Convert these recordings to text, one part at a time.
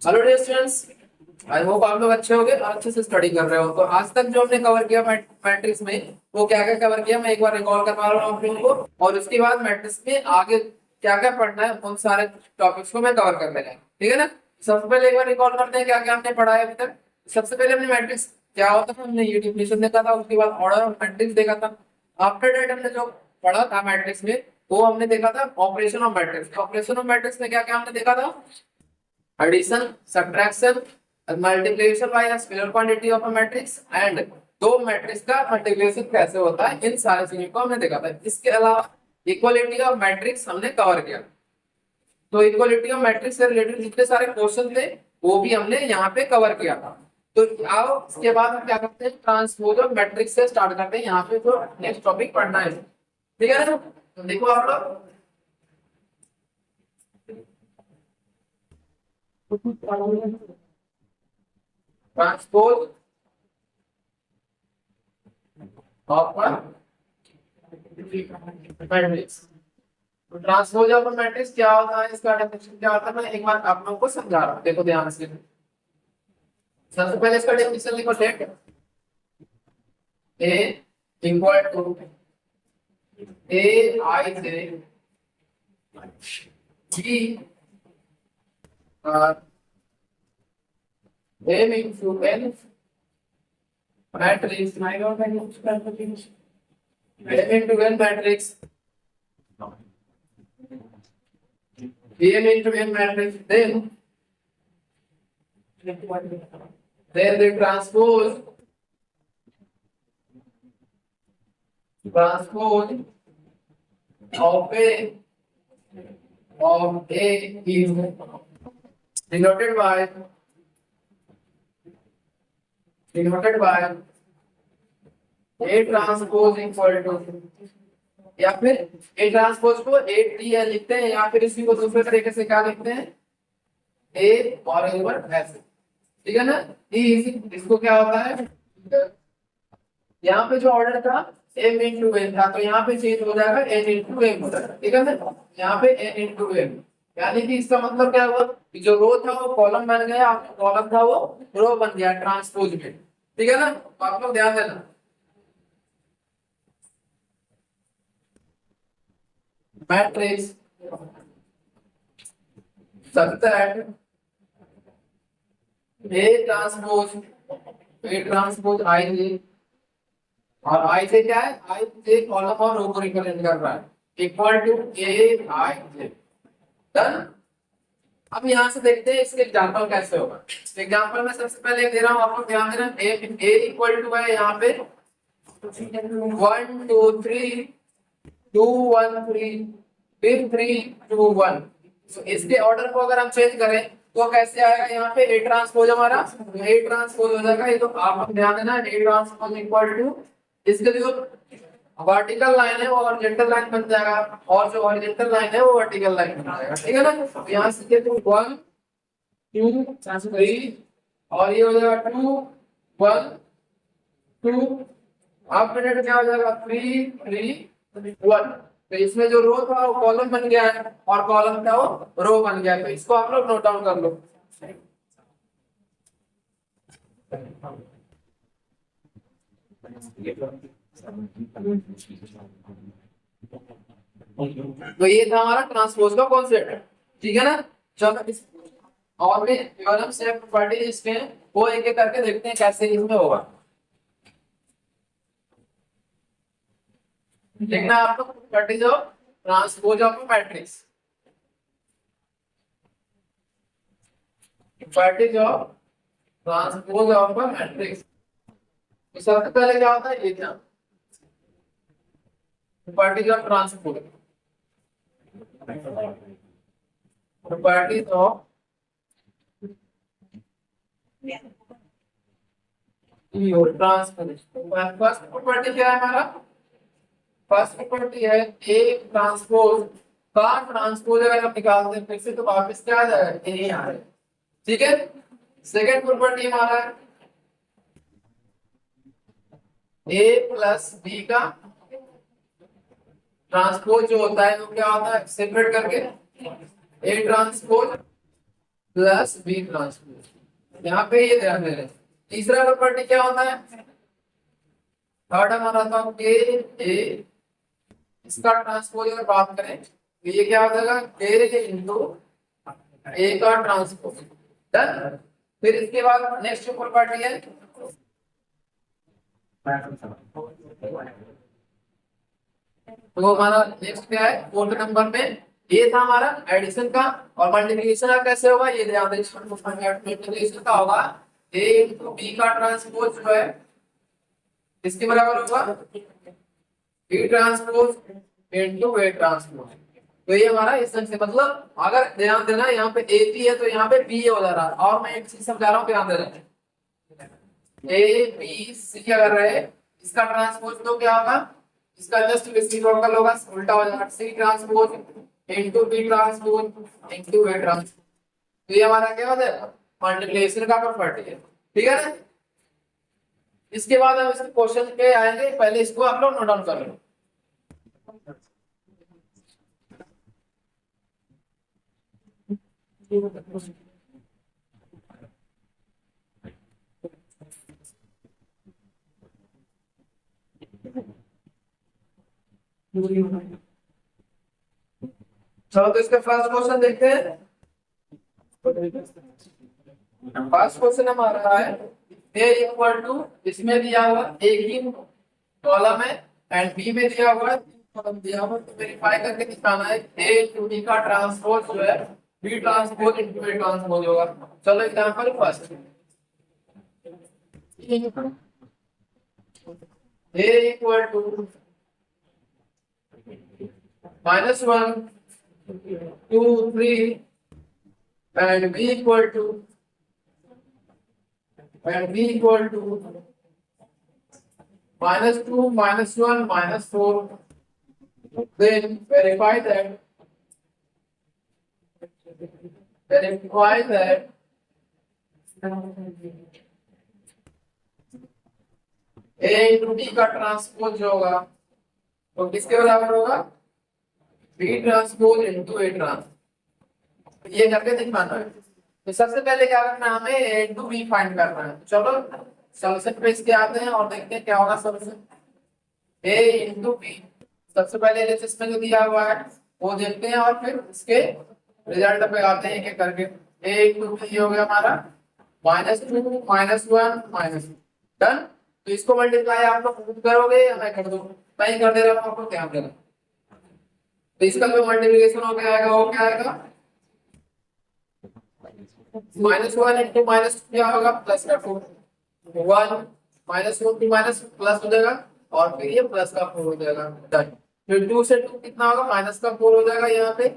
Hello dear students, I hope आप लोग अच्छे होंगे और अच्छे से स्टडी कर रहे हो। तो आज तक जो हमने कवर किया मैट्रिक्स में, वो क्या क्या कवर किया मैं एक बार रिकॉल करवा रहा हूँ आप लोगों को, और उसके बाद मैट्रिक्स में आगे क्या क्या पढ़ना है उन सारे टॉपिक्स को मैं कवर कर लेगा। ठीक है ना। सबसे पहले एक बार रिकॉल करते हैं क्या क्या हमने पढ़ा है अभी तक। सबसे पहले हमने मैट्रिक्स क्या होता था हमने ये डिफिनेशन देखा था, उसके बाद ऑर्डर ऑफ मैट्रिक्स देखा था। आफ्टर दैट हमने जो पढ़ा था मैट्रिक्स में, वो हमने देखा था operation of matrix. Operation of matrix में क्या क्या हमने देखा था, addition, subtraction, multiplication by a scalar quantity of a matrix, and दो मैट्रिक्स का मल्टीप्लिकेशन कैसे होता है, इन सारे चीजों को हमने देखा था। इसके अलावा इक्वालिटी ऑफ मैट्रिक्स हमने कवर किया। तो इक्वालिटी ऑफ मैट्रिक्स से रिलेटेड जितने सारे क्वेश्चन थे वो भी हमने यहाँ पे कवर किया था। तो आओ इसके बाद हम क्या करते हैं, ट्रांसपोज ऑफ मैट्रिक्स से स्टार्ट करते हैं। यहाँ पे जो नेक्स्ट टॉपिक पढ़ना है, ठीक है ना। तो देखो आप लोग, ट्रांसपोज ऑफ मैट्रिक्स। तो ट्रांसपोज ऑफ मैट्रिक्स क्या होता है, इसका डेफिनेशन क्या होता है, मैं एक बार आप लोगों को समझा रहा हूँ, देखो ध्यान से। सबसे पहले इसका डेफिनेशन लिखो, set A equal to A I J G m into n matrix, m into n matrix, m into n matrix, then the transpose of a is denoted by a transpose equal to, या फिर a transpose को a t लिखते हैं, या फिर इसी को दूसरे तरीके से क्या लिखते हैं, a और ओवर ऐसे। ठीक है ना। इसको क्या होता है, यहाँ पे जो ऑर्डर था m इंटू n था, तो यहाँ पे चेंज हो जाएगा n इंटू m हो जाएगा। ठीक है ना। यहाँ पे n इंटू m, यानी कि इसका मतलब क्या हुआ कि जो रो था वो कॉलम बन गया, कॉलम था वो रो बन गया ट्रांसपोज में। ठीक है ना। तो आप लोग ध्यान देना, matrix such that a transpose I J, और I J क्या है, I J कॉलम और रो को रिप्रेजेंट कर रहा है, equal to a I J। Done. अब यहाँ से देखते हैं इसके एग्जांपल कैसे होगा। एग्जांपल में सबसे पहले दे रहा हूँ, आप लोग ध्यान देना। a इक्वल टू है यहाँ पे 1 2 3 2 1 3 फिर 3 2 1। तो इसके ऑर्डर को अगर हम चेंज करें तो कैसे आएगा, यहाँ पे ए ट्रांसपोज हमारा ए ट्रांसपोज हो जाएगा। ये तो आप ध्यान देना, ए ट्रांसपोज इक्वल टू इसके जो वर्टिकल लाइन है वो हॉरिजॉन्टल लाइन बन जाएगा, और जो हॉरिजॉन्टल लाइन है वो वर्टिकल लाइन बन जाएगा। ठीक है ना। तो यहाँ से 1 2 3 और ये हो जाएगा 2 1 2, आफ्टर दैट क्या हो जाएगा 3 3 1। तो इसमें जो रो था वो कॉलम बन गया है, और कॉलम था वो रो बन गया है। तो इसको आप लोग नोट डाउन कर लो। तो ये था हमारा ट्रांसपोज का कॉन्सेप्ट। ठीक है ना। चलो इस और भी थ्योरम से प्रॉपर्टी इसके वो एक एक करके देखते हैं कैसे इसमें होगा। देखना आप लोग properties of transpose of matrix, properties of transpose of matrix. तो सबसे पहले क्या होता है, ये क्या properties of transpose, properties of transpose. First property क्या है हमारा, फर्स्ट प्रॉपर्टी है ए ट्रांसपोज का ट्रांसपोज अगर हम निकालते हैं फिर से तो वापस क्या आ जाएगा, ए आ जाएगा। ठीक है। सेकंड प्रॉपर्टी हमारा है ए प्लस बी का ट्रांसपोज जो होता है वो क्या होता है, सेपरेट करके A transpose plus B transpose. यहाँ पे ये ध्यान दे रहे। तीसरा प्रॉपर्टी क्या होता है, थर्ड हमारा था के ए, इसका ट्रांसपोज अगर बात करें तो ये क्या हो जाएगा, के इंटू ए का ट्रांसपोज। डन। फिर इसके बाद नेक्स्ट प्रॉपर्टी है तो हमारा नेक्स्ट क्या है, फोर्थ नंबर पे ये था हमारा एडिशन का, और मल्टीप्लिकेशन का कैसे होगा ये ध्यान दें। मल्टीप्लिकेशन का होगा ए इंटू बी का ट्रांसपोज जो है इसके बराबर होगा B transpose into A transpose. तो ये हमारा इस तरह से, मतलब अगर ध्यान देना यहाँ पे ए बी है तो यहाँ पे बी ए हो जा रहा है। और मैं एक चीज समझा रहा हूँ, ध्यान देना, ए बी सी अगर रहे इसका ट्रांसपोज तो क्या होगा, इसका जस्ट रेसिप्रोकल होगा, उल्टा हो जाएगा, C transpose into B transpose into A transpose. तो ये हमारा क्या होता है, मल्टीप्लिकेशन का प्रॉपर्टी है। ठीक है ना। इसके बाद हम इसके क्वेश्चन पे आएंगे, पहले इसको आप लोग नोट डाउन कर लो। चलो तो इसका फर्स्ट क्वेश्चन देखते हैं। फर्स्ट क्वेश्चन हमारा है ए इक्वल टू, इसमें दिया हुआ एक ही कॉलम है एंड बी में दिया हुआ है कॉलम दिया हुआ, तो वेरीफाई करके दिखाना है ए इंटू बी का ट्रांसपोज जो है B transpose into A transpose होगा। चलो example first, A equal to -1 2 3 and b equal to -2 -1 -4, then verify that a into b का ट्रांसपोज जो होगा तो किसके बराबर होगा, B transpose into A transpose. ये करके दिखाना है। तो सबसे पहले क्या करना है, हमें ए इंटू बी फाइंड करना है। चलो सॉल्यूशन पे इसके आते हैं और देखते हैं क्या होगा सॉल्यूशन। ए इंटू बी, सबसे पहले एलएचएस में जो दिया हुआ है वो देखते हैं और फिर इसके रिजल्ट पे आते हैं क्या करके। ए इंटू बी हो गया हमारा -2 -1 -2। डन। तो इसको मल्टीप्लाई आप लोग खुद करोगे या मैं कर दूं, मैं ही कर दे रहा हूं, आपको ध्यान देना। तो इसका जो मल्टीप्लिकेशन हो गया आएगा वो क्या आएगा, -1 इंटू -2 क्या होगा, प्लस का 4, 1 -1 टू माइनस प्लस हो जाएगा और फिर ये प्लस का 4 हो जाएगा। डन। फिर 2 से 2 कितना होगा, माइनस का 4 हो जाएगा यहाँ पे।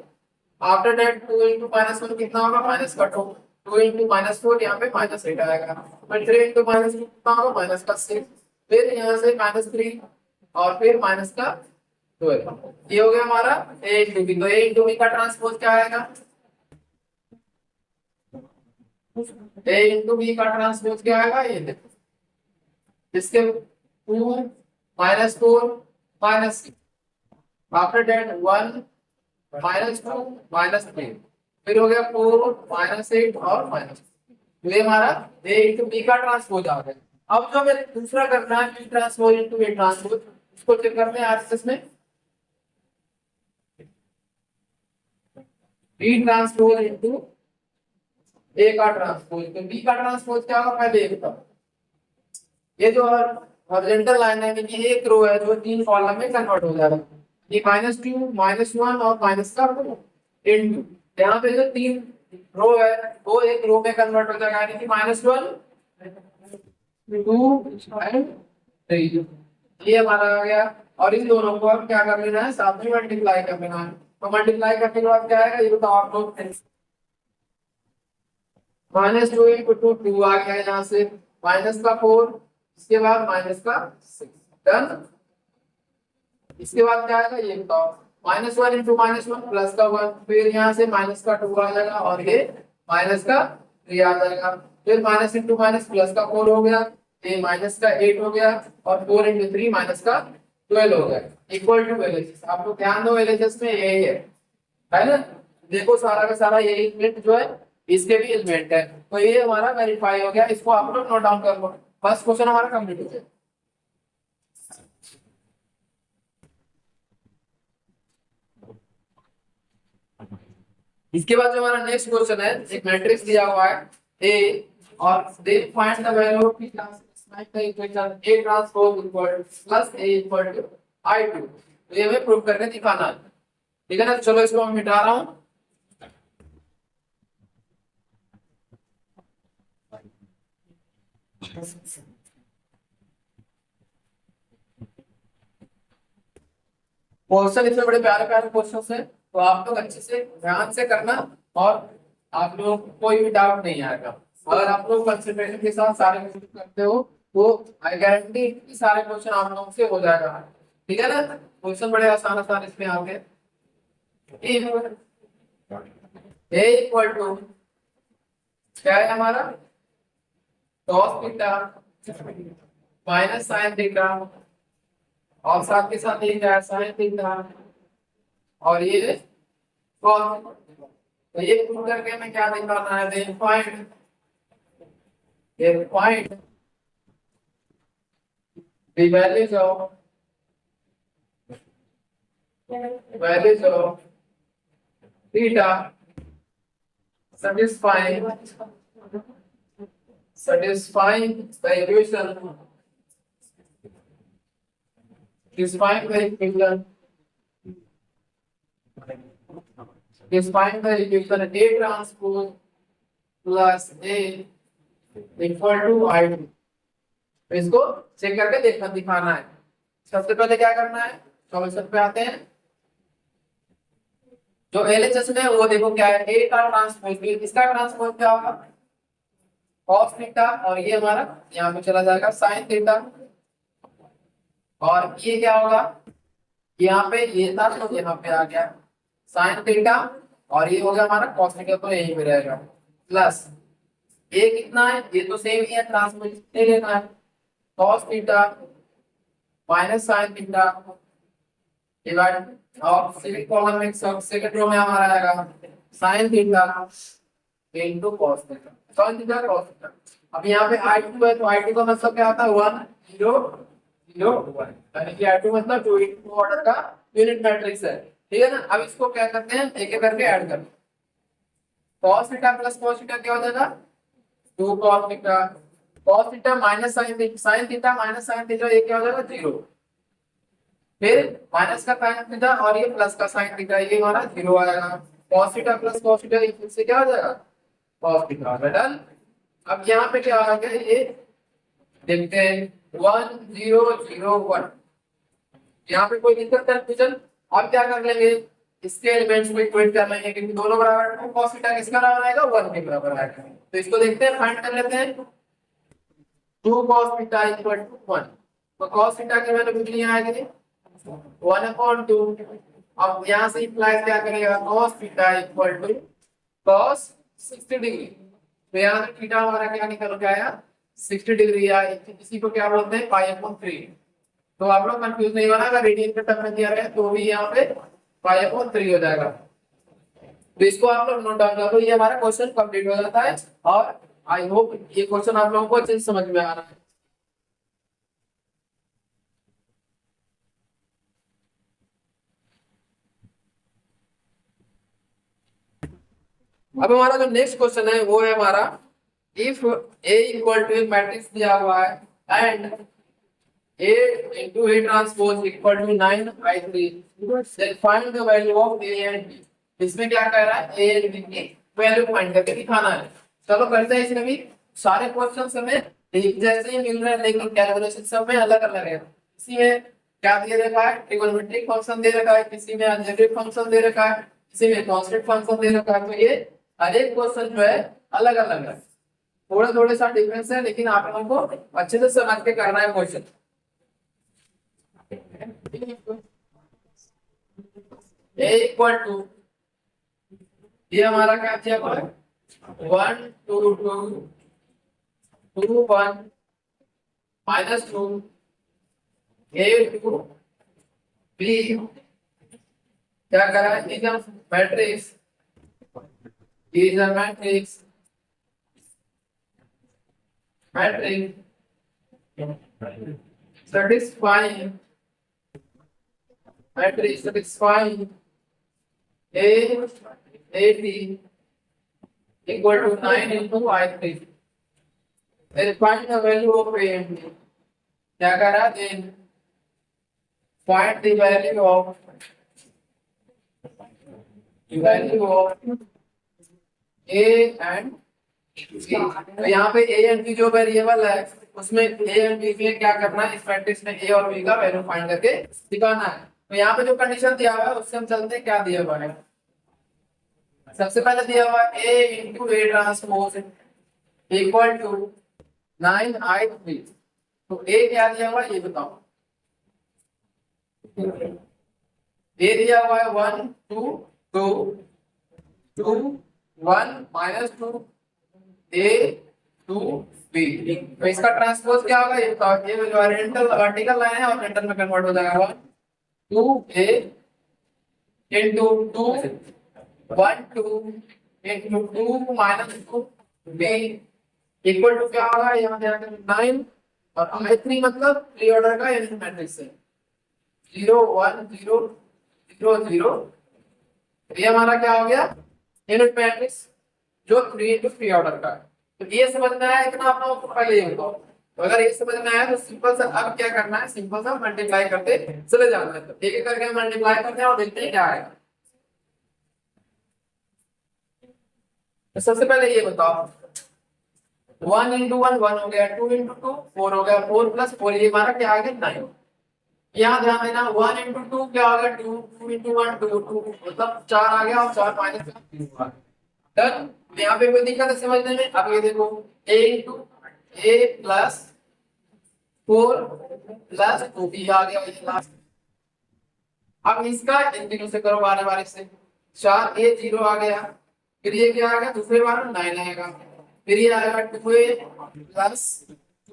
आफ्टर दैट 2 इंटू -1 कितना होगा, माइनस का 2, 2 इंटू -4 यहाँ पे -8 आएगा। फिर 3 इंटू -2 कितना होगा, माइनस का 6, फिर यहाँ से -3 और फिर माइनस का 12। ये हो गया हमारा ए इंटू बी। तो ए इंटू बी का ट्रांसपोज क्या आएगा, ए इंटू बी का ट्रांसपोज क्या आएगा, ये देखो इसके 2 -4 -6, आफ्टर दैट 1 -2 -3, फिर हो गया 4 -8 और -, तो ये हमारा ए इंटू बी का ट्रांसपोज आ गया। अब जो हमें दूसरा करना है B transpose into A transpose, इसको चेक करते हैं आरएसएस में। बी ट्रांसपोज इंटू ए का ट्रांसपोज, तो बी का ट्रांसपोज क्या होगा, पहले एक था ये जो हॉरिजॉन्टल लाइन है कि एक रो है जो 3 कॉलम में कन्वर्ट हो जाएगा। ये -2 -1 और माइनस का इंटू, यहाँ पे जो 3 रो है वो एक रो में कन्वर्ट हो जाएगा, यानी कि -1 2 एंड 3, ये हमारा आ गया। और इन दोनों को अब क्या कर लेना है, साथ में मल्टीप्लाई कर लेना है। तो मल्टीप्लाई करने के बाद क्या आएगा, ये बताओ आप लोग। -2 इंटू 2 आ गया यहाँ से, माइनस का 4, इसके बाद माइनस का 6। डन। इसके बाद क्या आएगा ये बताओ, -1 इंटू -1 प्लस का 1, फिर यहाँ से माइनस का 2 आ जाएगा और ये माइनस का 3 आ जाएगा। फिर माइनस इंटू माइनस प्लस का 4 हो गया, ये माइनस का 8 हो गया और 4 इंटू 3 माइनस का 12 हो गया, इक्वल टू एलएचएस। आप लोग ध्यान दो एलएचएस में यही है ना, देखो सारा का सारा यही प्रिंट जो है इसके भी एलिमेंट है, तो ये हमारा वेरीफाई हो गया। इसको आप लोग नोट डाउन कर लो। फर्स्ट क्वेश्चन हमारा कंप्लीट हो गया। इसके बाद जो हमारा नेक्स्ट क्वेश्चन है, एक मैट्रिक्स दिया हुआ है ए, और दे find the value of p transpose the equation a transpose equal plus a equal to i2। तो ये हमें प्रूव करके दिखाना है, ठीक है ना। चलो इसको मैं मिटा रहा हूं। क्वेश्चन इसमें बड़े प्यारे प्यारे क्वेश्चन है, तो आप लोग अच्छे से ध्यान से करना, और आप लोग को कोई भी डाउट नहीं आएगा। अगर आप लोग कंसंट्रेशन के साथ सारे क्वेश्चन करते हो तो आई गारंटी सारे क्वेश्चन आप लोगों से हो जाएगा, ठीक है ना। क्वेश्चन बड़े आसान आसान इसमें आ गए। ए इक्वल टू क्या है हमारा, cos theta minus sine theta, और साथ के साथ ये क्या है साइन थीटा, और ये cos। तो ये प्रूव करके हमें क्या दिखाना है, they find the values of theta satisfying the equation A transpose plus A equal to i2। इसको चेक करके देखना दिखाना है। सबसे पहले क्या करना है, सॉल्यूशन पे आते हैं। जो एलएचएस में वो देखो क्या है, ए का ट्रांसपोज, इसका ट्रांसपोज क्या होगा cos थीटा, और ये हमारा यहाँ पे चला जाएगा sin थीटा, और ये क्या होगा, यहाँ पे ये था तो यहाँ पे आ गया sin थीटा, और ये हो गया हमारा cos थीटा, तो यहीं पे रहेगा प्लस ये कितना है, ये तो सेम ही है, ट्रांसपोज लेना है cos theta minus sin theta divide, और सेकंड कॉलम में सेकंड रो में हमारा आएगा sin theta into cos theta, sin theta cos theta. अब यहाँ पे i2 है, तो i2 का मतलब क्या आता है 1 0 0 1, यानी कि i2 मतलब 2 इनटू ऑर्डर का यूनिट मैट्रिक्स है, ठीक है ना। अब इसको क्या करते हैं, एक एक करके ऐड करते हैं। cos theta plus cos theta क्या हो जाएगा 2 cos theta, cos theta minus sin theta minus sin theta, ये क्या हो जाएगा 0, फिर माइनस का sin थीटा और ये प्लस का sin थीटा, ये हमारा 0 आएगा। cos theta plus cos theta ये फिर से क्या हो जाएगा cos थीटा, डन। अब यहाँ पे क्या आ गया, ये देखते हैं 1 0 0 1, यहाँ पे कोई दिक्कत कंफ्यूजन। अब क्या कर लेंगे, इसके एलिमेंट्स को इक्वेट कर लेंगे, क्योंकि दोनों बराबर है, cos थीटा किसका बराबर आएगा 1 के बराबर आएगा। तो इसको देखते हैं, फाइंड कर लेते हैं। 2 cos थीटा इक्वल टू 1, तो cos थीटा की वैल्यू कितनी आएगी 1/2। अब यहाँ से इम्प्लाई क्या करेगा, cos theta equal to cos 60 degree, तो यहाँ से थीटा हमारा क्या निकल के आया 60 डिग्री, या इसी को क्या बोलते हैं π/3। तो आप लोग कंफ्यूज नहीं होना, अगर रेडियन के टर्म में दिया गया तो भी यहाँ पे π/3 हो जाएगा। तो इसको आप लोग नोट डाउन कर लो, ये हमारा क्वेश्चन कंप्लीट हो जाता है, और आई होप ये क्वेश्चन आप लोगों को अच्छे से समझ में आ रहा है। अब हमारा जो नेक्स्ट क्वेश्चन है वो है हमारा, इफ A इक्वल टू एक मैट्रिक्स दिया हुआ है and A into A transpose equal to 9 I3, then find the value of A and B। इसमें क्या कह रहा है, A and B की वैल्यू फाइंड करके दिखाना है। चलो करते हैं इसमें भी। सारे क्वेश्चन हमें एक जैसे ही मिल रहे हैं, लेकिन कैलकुलेशन सब में अलग अलग है। इसी में क्या दे रखा है, ट्रिगोनोमेट्रिक फंक्शन दे रखा है, किसी में अलजेब्रिक फंक्शन दे रखा है, किसी में कांस्टेंट फंक्शन दे रखा है। तो ये हर एक क्वेश्चन जो है अलग अलग है, थोड़ा थोड़े सा डिफरेंस है, लेकिन आप लोगों को अच्छे से समझ के करना है क्वेश्चन। A इक्वल टू, ये हमारा क्या किया 1 2 2 2 1 -2 A 2 B क्या करा है, matrix is a matrix satisfying A AT equal to 9 into I3. Then find the value of A and B. क्या करा? Then find the value of A and B. तो यहाँ पे A and B जो variable है उसमें A and B में क्या करना है? इस मैट्रिक्स में A और B का वैल्यू फाइंड करके दिखाना है। तो यहाँ पे जो कंडीशन दिया हुआ है उससे हम चलते हैं, क्या दिया हुआ है। सबसे पहले दिया हुआ है A into A transpose equal to 9I3। तो A क्या दिया हुआ है ये बताओ। A दिया हुआ है 1 2 2 2 1 -2 A 2 B। तो इसका ट्रांसपोज क्या होगा ये बताओ। ये जो हॉरिजॉन्टल वर्टिकल लाइन है और हॉरिजॉन्टल में कन्वर्ट हो जाएगा 1 2 A into 2 1 2 into 2 -2 B equal to क्या होगा यहाँ पे 9 और I3 मतलब प्री ऑर्डर का यूनिट मैट्रिक्स है 0 1 0 0 0। ये हमारा क्या हो गया यूनिट मैट्रिक्स जो 3 into 3 ऑर्डर का है। तो ये समझना है इतना अपना पहले ये बताओ। तो अगर ये समझना है तो सिंपल सा अब क्या करना है, सिंपल सा मल्टीप्लाई करते चले जाना है। तो एक एक करके मल्टीप्लाई करते हैं और देखते हैं क्या आएगा। तो सबसे पहले ये बताओ 1 into 1 1 हो गया, 2 into 2 4 हो गया, 4 plus 4 ये हमारा क्या आ गया 9। यहाँ ध्यान देना 1 into 2 क्या हो गया 2 2 into 1 2 2 मतलब 4 आ गया और 4 माइनस 3 हुआ। डन। यहाँ पे कोई दिक्कत है समझने में। अब ये देखो a into a plus 4 plus 2b आ गया ये लास्ट। अब इसका इन तीनों से करो बारे बारे से 4 a 0 आ गया, फिर ये क्या आ गया दूसरे बार 9 आएगा, फिर ये आएगा 2a प्लस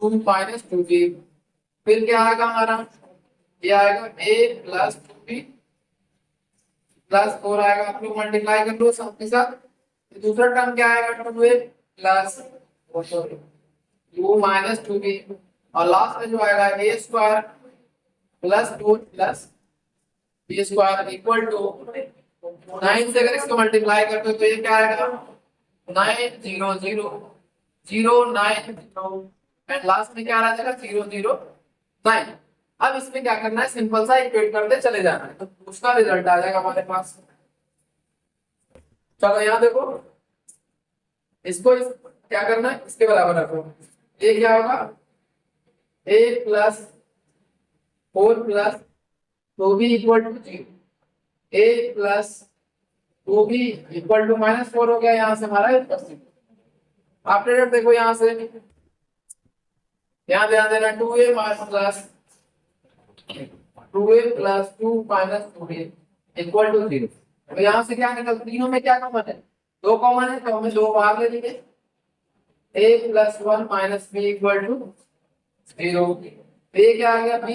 2 माइनस 2b, फिर क्या आएगा हमारा ये आएगा a प्लस 2b प्लस 4 आएगा। आप लोग मल्टीप्लाई कर लो सबके साथ। दूसरा टर्म क्या आएगा 2a प्लस 2 माइनस 2b और लास्ट में जो आएगा a square plus 2 plus b square equal to 9 से अगर इसको मल्टीप्लाई करते हो तो ये क्या आएगा 9 0 0 0 9 0 एंड लास्ट में क्या आ जाएगा 0 0 9। अब इसमें क्या करना है सिंपल सा इक्वेट करते चले जाना है तो उसका रिजल्ट आ जाएगा हमारे पास। चलो यहाँ देखो क्या करना है इसके बराबर रखो। ये क्या होगा a plus 4 plus 2b equal to 0, a plus 2b equal to -4 हो गया। यहाँ से हमारा आफ्टर दैट देखो यहाँ से यहाँ ध्यान देना 2a plus 2a plus 2 minus 2a equal to 0। तो यहाँ से क्या निकल तीनों में क्या कॉमन है 2 कॉमन है तो हमें 2 बाहर ले लेंगे a plus 1 minus b equal to 0। ये क्या आ गया b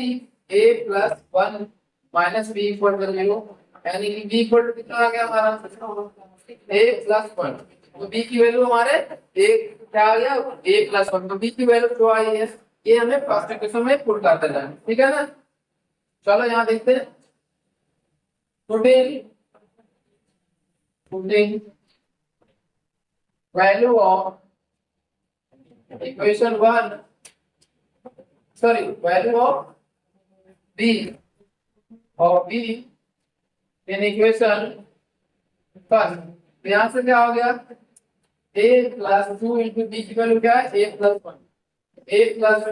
a plus 1 minus b equal to 0 यानी कि b इक्वल टू कितना आ गया हमारा a प्लस 1। तो b की वैल्यू हमारे क्या आ गया a प्लस 1। तो b की वैल्यू जो आई है ये हमें फर्स्ट इक्वेशन में पुट करते जाना ठीक है ना। चलो यहाँ देखते हैं putting value of equation 1 sorry value of b in equation first. यहाँ से क्या हो गया a प्लस 2 इंटू b की वैल्यू क्या है a plus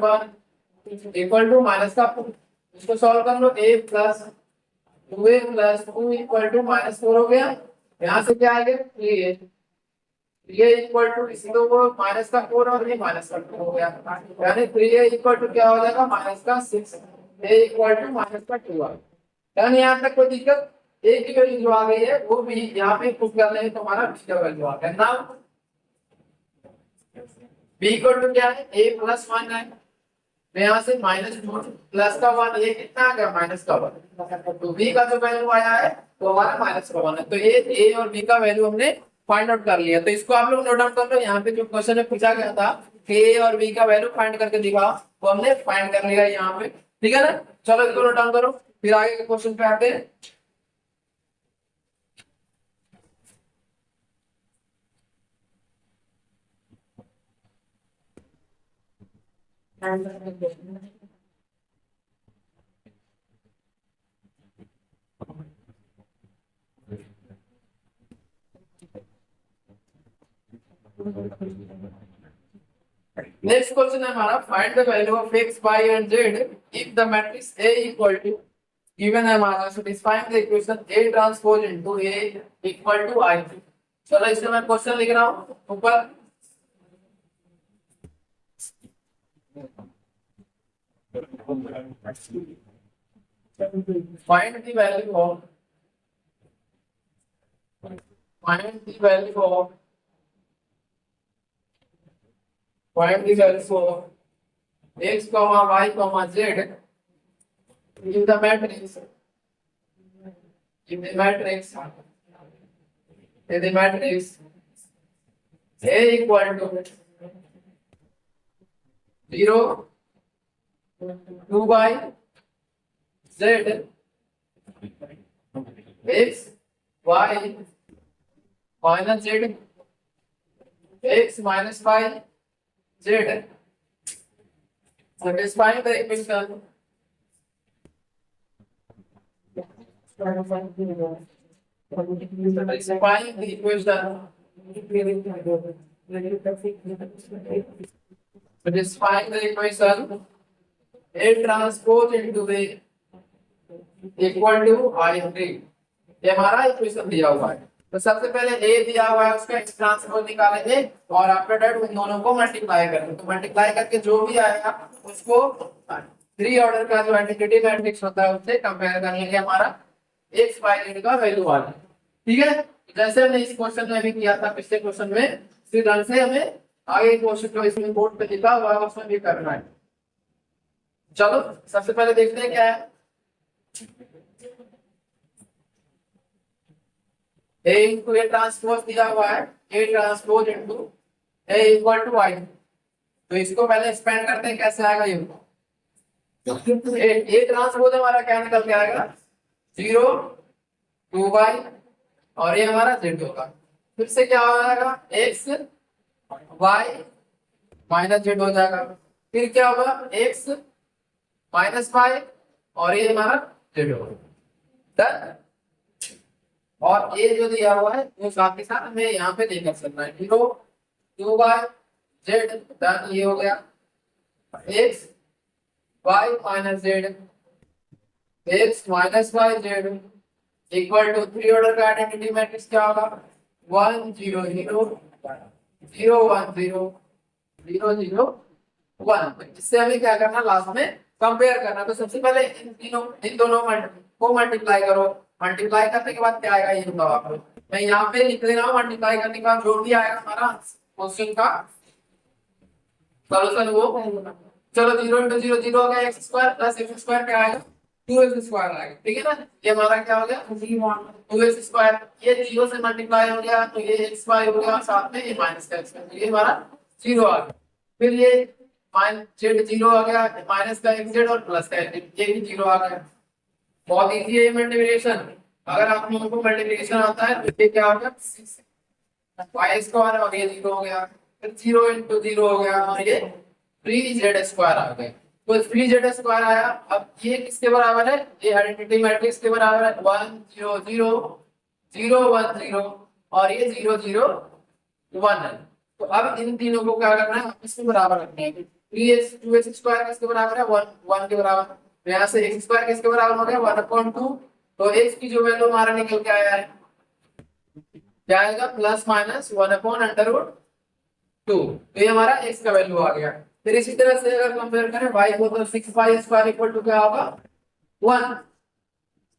1 equal to minus का इसको सॉल्व कर लो a plus 2a plus 2 equal to -4 हो गया। यहाँ से क्या आएगा 3a इक्वल टू इसी को माइनस का 4 और ये माइनस का 2 हो गया यानी 3a इक्वल टू क्या हो जाएगा माइनस का 6 a इक्वल टू माइनस का 2 आ गया। यानी यहाँ तक कोई दिक्कत a की वैल्यू जो आ गई है वो भी यहाँ पे पुट कर लें तो हमारा b का वैल्यू आ गया ना। b इक्वल टू क्या है a प्लस 1 है तो यहाँ से -2 प्लस का 1 ये कितना आ गया माइनस का 1। तो b का जो वैल्यू आया है तो हमारा -1 है। तो ये a और b का वैल्यू हमने फाइंड आउट कर लिया। तो इसको आप लोग नोट डाउन कर लो। यहाँ पे जो क्वेश्चन में पूछा गया था ए और बी का वैल्यू फाइंड करके दिखा, वो हमने फाइंड कर लिया यहाँ पे, ठीक है ना। चलो इसको नोट डाउन करो, फिर आगे के क्वेश्चन पे आते हैं। नेक्स्ट क्वेश्चन है हमारा, find the value of x y and z if the matrix A equal to, given है हमारा, satisfying the equation A transpose into A equal to I। चलो इसमें मैं क्वेश्चन लिख रहा हूं ऊपर। Find the value of, find the value of, find the value of x, y, z in the matrix, in the matrix, in the matrix A equal to 0, 2 by z, x, y minus z, x minus y, z, satisfying the equation, satisfying the equation, satisfying the equation A transpose into the equal to I three, ये हमारा equation दिया हुआ है। तो सबसे पहले ए दिया हुआ है, उसका एक्स ट्रांसपोज निकालेंगे और आफ्टर दैट उन दोनों को मल्टीप्लाई करेंगे। तो मल्टीप्लाई करके जो भी आएगा उसको 3 ऑर्डर का जो आइडेंटिटी मैट्रिक्स होता है उससे कंपेयर कर लेंगे हमारा एक्स वाई जेड का वैल्यू वाला, ठीक है। जैसे हमने इस क्वेश्चन में भी किया था पिछले क्वेश्चन में, इसी ढंग से हमें आगे क्वेश्चन जो इसमें बोर्ड पे लिखा हुआ है उसमें भी करना है। चलो सबसे पहले देखते हैं क्या है। A into A ट्रांसपोज दिया हुआ है, A transpose into A equal to I। तो इसको पहले एक्सपेंड करते हैं, कैसे आएगा ये। A ट्रांसपोज हमारा क्या निकल के आएगा, 0, 2y और ये हमारा z होगा। फिर से क्या हो जाएगा, x y माइनस z हो जाएगा। फिर क्या होगा, x माइनस y और ये हमारा z होगा। डन। और ये जो दिया हुआ है वो साथ के साथ हमें यहाँ पे लेकर चलना है, 0, 2y z, डन। ये हो गया x y minus z, x minus y z equal to 3 order का आइडेंटिटी मैट्रिक्स क्या होगा, 1 0 0 0 1 0 0 0 1। इससे हमें क्या करना, लास्ट में कंपेयर करना। तो सबसे पहले इन दोनों को मल्टीप्लाई करो। मल्टीप्लाई करने के बाद क्या आएगा ये बताओ आप लोग। मैं यहाँ पे लिख ले रहा हूँ, मल्टीप्लाई करने के बाद जो भी आएगा हमारा क्वेश्चन का सॉल्यूशन वो। चलो 0 into 0 0 हो गया, x square plus x square क्या आएगा, 2x स्क्वायर आएगा, ठीक है ना। ये हमारा क्या हो गया, 2x स्क्वायर। ये 0 से मल्टीप्लाई हो गया तो ये xy हो गया, साथ में ये माइनस का x, ये हमारा 0 आ गया। फिर ये z 0 आ गया, माइनस का xz और प्लस का ये भी 0 आ गया। बहुत इजी है ये मल्टीप्लिकेशन। अगर आप लोगों को मल्टीप्लिकेशन आता है तो ये क्या हो गया, y स्क्वायर और ये 0 हो गया। फिर 0 into 0 हो गया और ये 3z स्क्वायर आ गया। तो 3z स्क्वायर आया। अब ये किसके बराबर है, ये आइडेंटिटी मैट्रिक्स के बराबर है, 1 0 0 0 1 0 और ये 0 0 1 है। तो अब इन तीनों को क्या करना है, इसके बराबर रखना है। 3x 2x स्क्वायर किसके बराबर है, 1 1 के बराबर। तो यहाँ से x स्क्वायर किसके बराबर हो गया, 1/2। तो x की जो वैल्यू हमारा निकल के आया है क्या आएगा, प्लस माइनस 1/√2। तो ये हमारा x का वैल्यू आ गया। फिर इसी तरह से अगर कंपेयर करें y को, तो 6y स्क्वायर इक्वल टू क्या होगा, 1।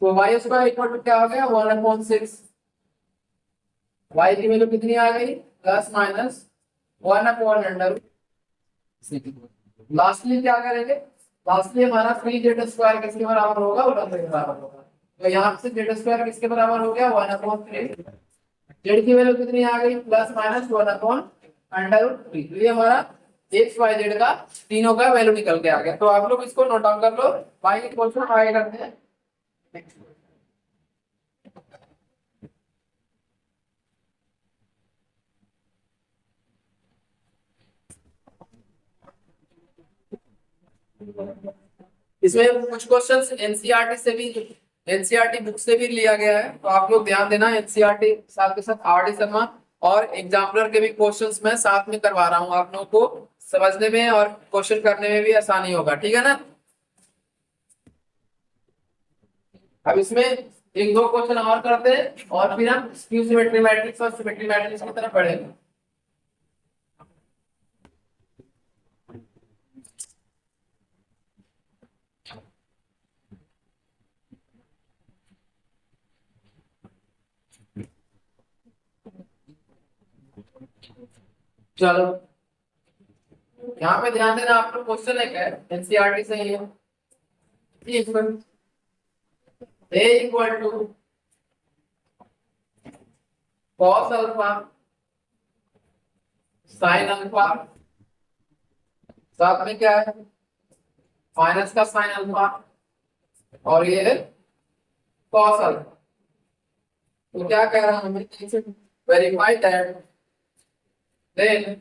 तो y स्क्वायर इक्वल टू क्या हो गया, 1/6। y की वैल्यू कितनी आ गई, प्लस माइनस 1/√6। लास्टली क्या करेंगे, लास्टली हमारा 3z स्क्वायर किसके बराबर होगा, 1 के बराबर होगा। तो यहाँ से z स्क्वायर किसके बराबर हो गया, 1/3। जेड की वैल्यू कितनी आ गई, प्लस माइनस 1/√3। तो ये हमारा एक्स वाई जेड का तीनों का वैल्यू निकल के आ गया। तो आप लोग इसको नोट डाउन कर लो। बाकी क्वेश्चन आगे करते हैं। इसमें कुछ क्वेश्चंस एनसीईआरटी से भी, एनसीईआरटी बुक से भी लिया गया है, तो आप लोग ध्यान देना। एनसीईआरटी साथ के साथ आर डी शर्मा और एग्जाम्पलर के भी क्वेश्चंस मैं साथ में करवा रहा हूँ, आप लोगों को समझने में और क्वेश्चन करने में भी आसानी होगा, ठीक है ना। अब इसमें एक दो क्वेश्चन और करते हैं और फिर हम स्क्यू सिमेट्री मैट्रिक्स और सिमेट्री मैट्रिक्स की तरफ बढ़ेंगे। चलो यहाँ पे ध्यान देना, आप लोग क्वेश्चन एक है एनसीईआरटी से ही है। A equal to cos alpha sine alpha, साथ में क्या है माइनस का साइन अल्फा, और ये है कॉस अल्फा। तो क्या कह रहा हूं, verify that, then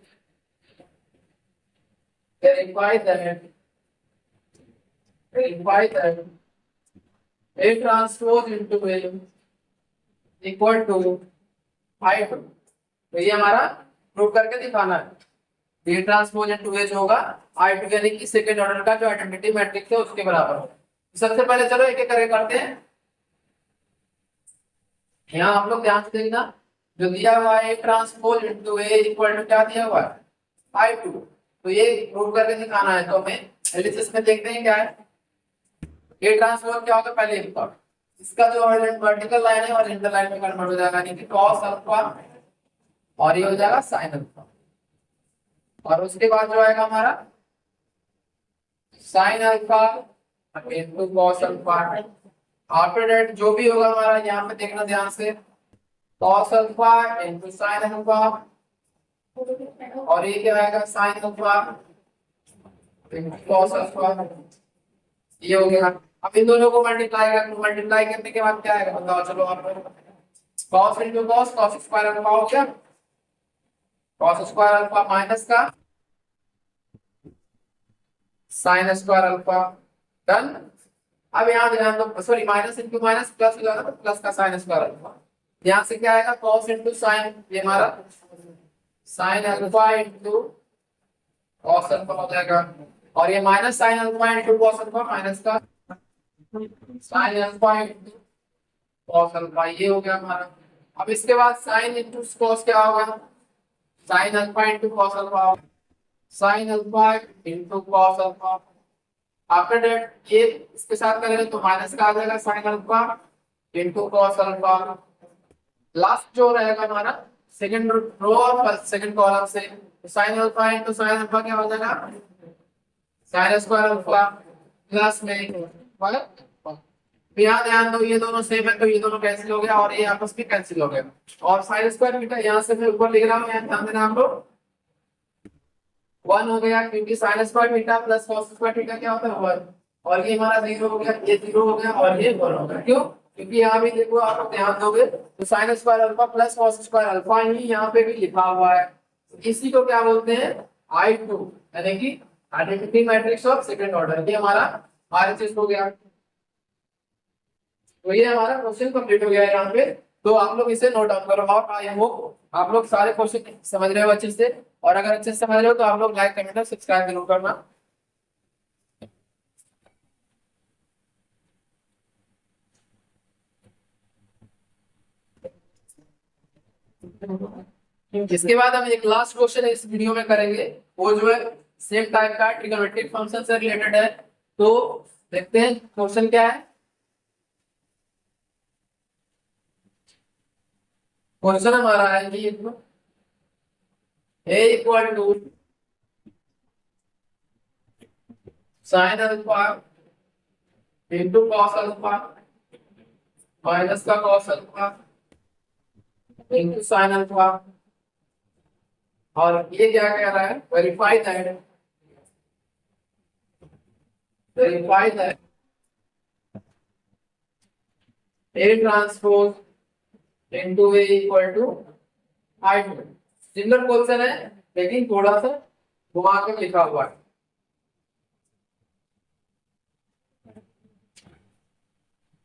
verify that A transpose into A equal to I2। तो ये हमारा प्रूव करके दिखाना है। A ट्रांसपोज इनटू A जो होगा I2 यानी कि सेकंड ऑर्डर का जो आइडेंटिटी मैट्रिक्स है उसके बराबर होगा। सबसे पहले चलो एक एक करके करते हैं। यहाँ आप लोग ध्यान से देखना, जो दिया हुआ है A transpose into A equal to क्या दिया हुआ है I2। तो ये प्रूव करके दिखाना है, तो हमें एलिसिस में देखते हैं क्या है। ए ट्रांसफॉर्म क्या होगा पहले लिखो, इसका जो वर्टिकल लाइन है और इंटर लाइन में कन्वर्ट हो जाएगा, यानी कि cos अल्फा और ये हो जाएगा sin अल्फा, और उसके बाद जो आएगा हमारा sin alpha into cos alpha. After that जो भी होगा हमारा यहाँ पे देखना ध्यान से, cos alpha into sin alpha, और ये क्या आएगा sin अल्फा cos अल्फा। ये हो गया। अब इन दोनों को मल्टीप्लाई करने के बाद क्या आएगा बताओ, चलो आप लोग। cos into cos, cos square alpha हो गया, cos स्क्वायर अल्फा माइनस का sin स्क्वायर अल्फा, डन। अब यहाँ ध्यान दो, sorry minus into minus plus हो जाएगा, प्लस का sin स्क्वायर अल्फा। ध्यान से क्या आएगा cos इनटू sin, ये हमारा sin alpha into cos alpha हो जाएगा, और ये minus sin alpha into cos alpha, minus का sin alpha into cos alpha, ये हो गया हमारा। अब इसके बाद sin इनटू cos क्या होगा, sin alpha into cos alpha, sin alpha into cos alpha. After that ये इसके साथ करेंगे तो माइनस का आ जाएगा sin alpha into cos alpha. Last जो रहेगा हमारा सेकंड रो और सेकंड कॉलम से, sin alpha into sin alpha क्या हो जाएगा sin स्क्वायर अल्फा प्लस में यहाँ ध्यान दो, ये दोनों सेम है तो ये दोनों कैंसिल हो गया और ये आपस में कैंसिल हो गया, और sin स्क्वायर थीटा यहाँ से मैं ऊपर लिख रहा हूँ, यहाँ ध्यान देना आप लोग 1 हो गया, क्योंकि sin square theta plus cos square theta क्या होता है 1, और ये हमारा 0 हो गया, ये 0 हो गया और ये 1 हो गया। क्यों, क्योंकि यहाँ भी देखो आप लोग ध्यान दोगे तो sin square alpha plus cos square alpha ही यहाँ पे भी लिखा हुआ है। इसी को क्या बोलते हैं I2, यानी कि identity matrix of second order. ये हमारा RHS हो गया। तो ये हमारा क्वेश्चन कंप्लीट हो गया है यहाँ पे। तो आप लोग इसे नोट डाउन करो, और आई होप आप लोग सारे क्वेश्चन समझ रहे हो अच्छे से, और अगर अच्छे से समझ रहे हो तो आप लोग लाइक कमेंट और सब्सक्राइब जरूर करना। इसके बाद हम एक लास्ट क्वेश्चन इस वीडियो में करेंगे, वो जो है सेम टाइप का ट्रिग्नोमेट्रिक फंक्शन से रिलेटेड है। तो देखते हैं क्वेश्चन क्या है। क्वेश्चन हमारा है कि a equal to sine alpha into cos alpha minus का cos alpha into sine alpha, और ये क्या कह रहा है, verify that A transpose into A equal to I two. Similar question है लेकिन थोड़ा सा घुमा कर लिखा हुआ है।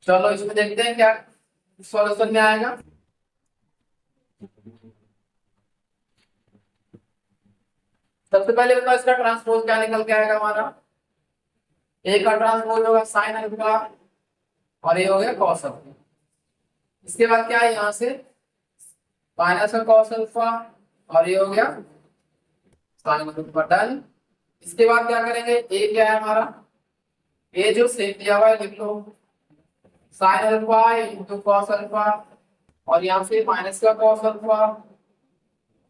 चलो इसमें देखते हैं क्या सॉल्यूशन में आएगा। सबसे पहले बताओ इसका ट्रांसपोज क्या निकल के आएगा हमारा। ए का ट्रांसपोज होगा साइन अल्फा और ये हो गया कॉस अल्फा। इसके बाद क्या है, यहाँ से माइनस का कॉस अल्फा और ये हो गया साइन अल्फा, डन। इसके बाद क्या करेंगे, ए क्या है हमारा, ए जो सेम दिया हुआ है लिख लो, sine alpha into cos alpha और यहाँ से माइनस का cos alpha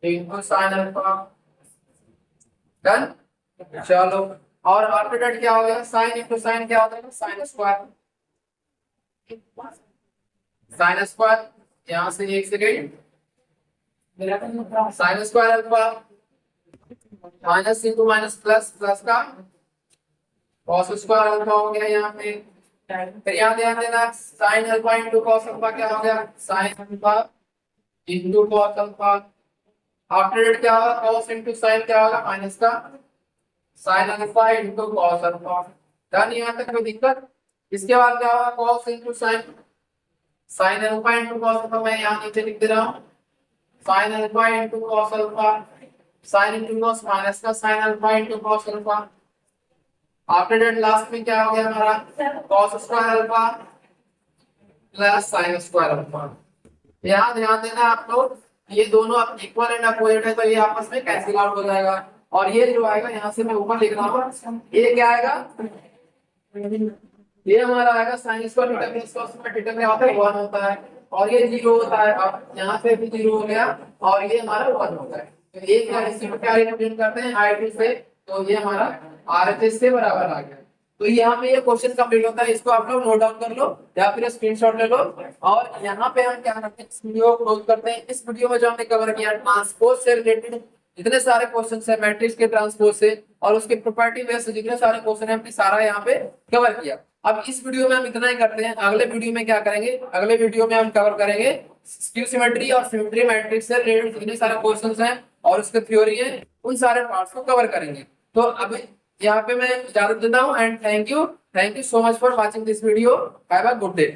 into sine alpha, done. चलो और आफ्टर दैट क्या हो गया, साइन इंटू साइन क्या होता है, साइन स्क्वायर, साइन स्क्वायर यहाँ से एक second, sign square alpha minus into minus plus, plus का कॉस स्क्वायर अल्फा हो गया यहाँ पे। फिर यहाँ ध्यान देना sign alpha into cos alpha क्या हो गया, sign alpha into cos alpha. After that क्या होगा, कॉस इंटू साइन क्या होगा, माइनस का sine alpha into cos alpha, done. यहाँ तक कोई दिक्कत। इसके बाद क्या होगा, cos into sine, sign alpha into cos alpha मैं यहाँ नीचे लिख दे रहा हूँ, sine alpha into cos alpha, sine into cos minus का sine alpha into cos alpha. After that last में क्या हो गया हमारा, cos square alpha plus sine square alpha. यहाँ ध्यान देना आप लोग, ये दोनों अब इक्वल एंड अपोजिट है तो ये आपस में कैंसिल आउट हो जाएगा। और ये जो आएगा यहाँ से मैं ऊपर लिख रहा हूँ, ये क्या आएगा, ये हमारा आएगा sine square theta plus cos theta में आता है 1 होता है और ये 0 होता है। अब यहाँ पे भी 0 हो गया और ये हमारा 1 होता है। तो ये क्या इसमें क्या रिप्रेजेंट करते हैं I2 से, तो ये हमारा RHS से बराबर आ गया। तो यहाँ पे ये क्वेश्चन कंप्लीट होता है, इसको आप लोग नोट डाउन कर लो या फिर स्क्रीनशॉट ले लो। और यहाँ पे हम क्या करते हैं, इस वीडियो को क्लोज करते हैं। इस वीडियो में जो हमने कवर किया ट्रांसपोज से रिलेटेड जितने सारे क्वेश्चन है मैट्रिक्स के ट्रांसपोज से और उसके प्रॉपर्टी बेस से जितने सारे क्वेश्चन है हमने सारा यहाँ पे कवर किया। अब इस वीडियो में हम इतना ही करते हैं, अगले वीडियो में क्या करेंगे, अगले वीडियो में हम कवर करेंगे स्क्यू सिमेट्री और सिमेट्री मैट्रिक्स से रिलेटेड जितने सारे क्वेश्चन हैं और उसके थ्योरी है उन सारे पार्ट्स को कवर करेंगे। तो अब यहाँ पे मैं इजाजत देता हूँ and thank you so much for watching this video. Have a good day.